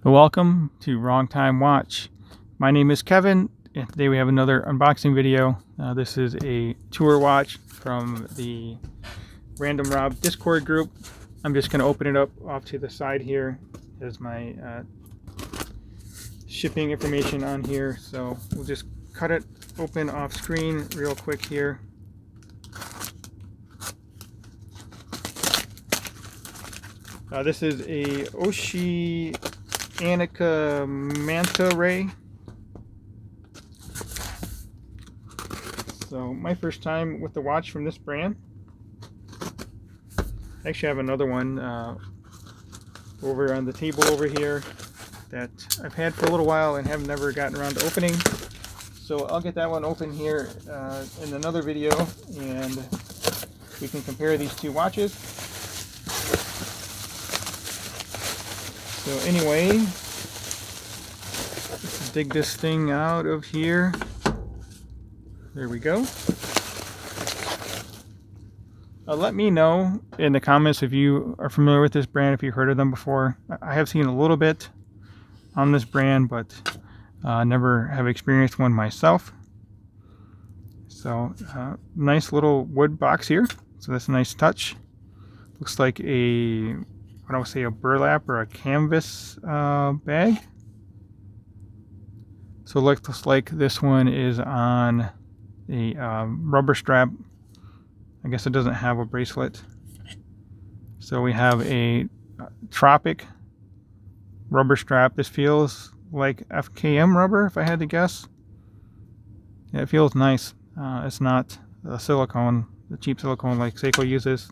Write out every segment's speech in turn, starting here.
Welcome to Wrong Time Watch. My name is Kevin, and today we have another unboxing video. This is a tour watch from the Random Rob Discord group. I'm just going to open it up off to the side here. There's my shipping information on here, so we'll just cut it open off screen real quick here. This is a Oceanica Manta ray. So my first time with the watch from this brand. I actually have another one over on the table over here that I've had for a little while and have never gotten around to opening. So I'll get that one open here in another video, and we can compare these two watches. So anyway, let's dig this thing out of here. There we go. Let me know in the comments if you are familiar with this brand, if you've heard of them before. I have seen a little bit on this brand, but never have experienced one myself. So nice little wood box here. So that's a nice touch. Looks like what I would say a burlap or a canvas bag. So it looks like this one is on a rubber strap. I guess it doesn't have a bracelet. So we have a Tropic rubber strap. This feels like FKM rubber, if I had to guess. Yeah, it feels nice. It's not silicone, the cheap silicone like Seiko uses.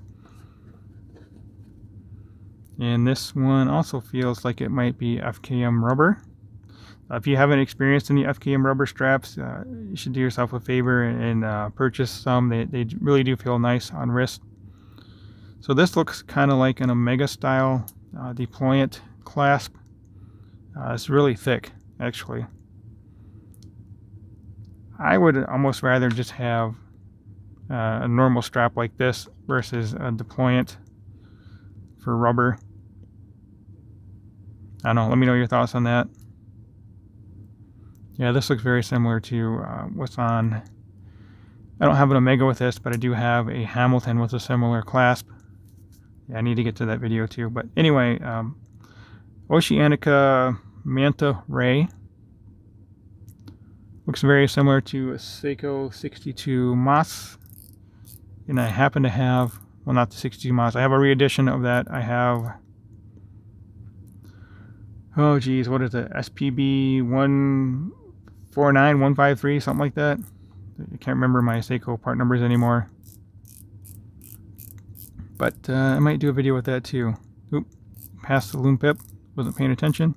And this one also feels like it might be FKM rubber. If you haven't experienced any FKM rubber straps, you should do yourself a favor and purchase some. They really do feel nice on wrist. So this looks kind of like an Omega style deployant clasp. It's really thick, actually. I would almost rather just have a normal strap like this versus a deployant for rubber. I don't know, let me know your thoughts on that. Yeah, this looks very similar to what's on. I don't have an Omega with this, but I do have a Hamilton with a similar clasp. Yeah, I need to get to that video too. But anyway, Oceanica Manta ray. Looks very similar to a Seiko 62 Mas. And I happen to have, well, not the 62 Mas. I have a re-edition of that. I have, oh geez, what is it? SPB 149153, something like that. I can't remember my Seiko part numbers anymore. But I might do a video with that too. Oop, past the loom pip. Wasn't paying attention.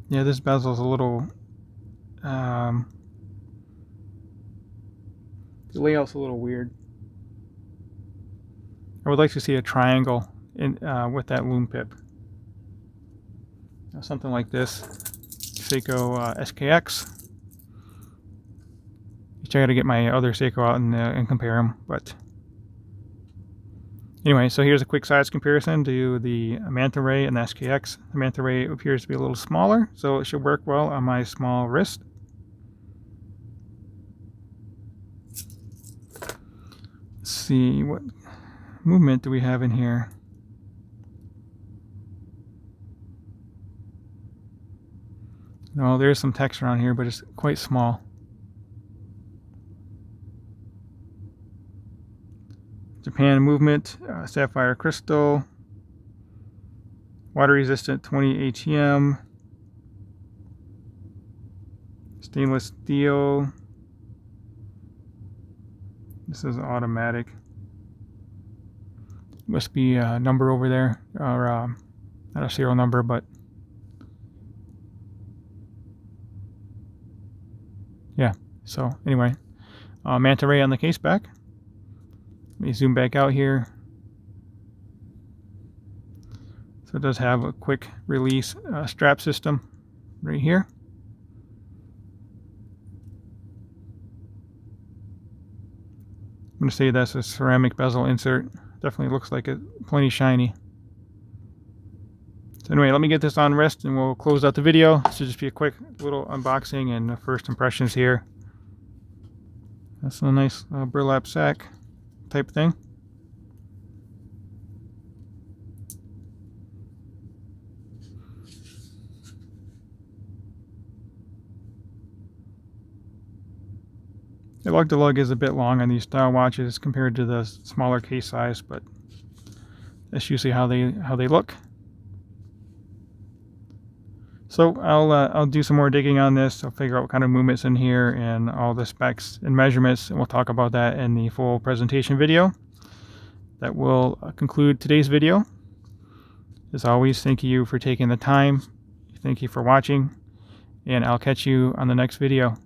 Yeah, this bezel's a little, the layout's a little weird. I would like to see a triangle in with that loom pip. Something like this. Seiko SKX. I got to get my other Seiko out and compare them. But anyway, so here's a quick size comparison to the Manta ray and the SKX. The Manta ray appears to be a little smaller, so it should work well on my small wrist. Let's see, what movement do we have in here? No, there's some texture on here, but it's quite small. Japan movement, sapphire crystal, water resistant 20 ATM, stainless steel. This is automatic. Must be a number over there, or not a serial number, but yeah. So anyway, Manta ray on the case back. Let me zoom back out here. So it does have a quick release strap system right here. I'm going to say that's a ceramic bezel insert. Definitely looks like it's plenty shiny. So anyway, let me get this on rest and we'll close out the video. This should just be a quick little unboxing and first impressions here. That's a nice burlap sack type thing. The lug-to-lug is a bit long on these style watches compared to the smaller case size, but that's usually how they look. So I'll do some more digging on this. I'll figure out what kind of movements in here and all the specs and measurements, and we'll talk about that in the full presentation video. That will conclude today's video. As always, thank you for taking the time. Thank you for watching, and I'll catch you on the next video.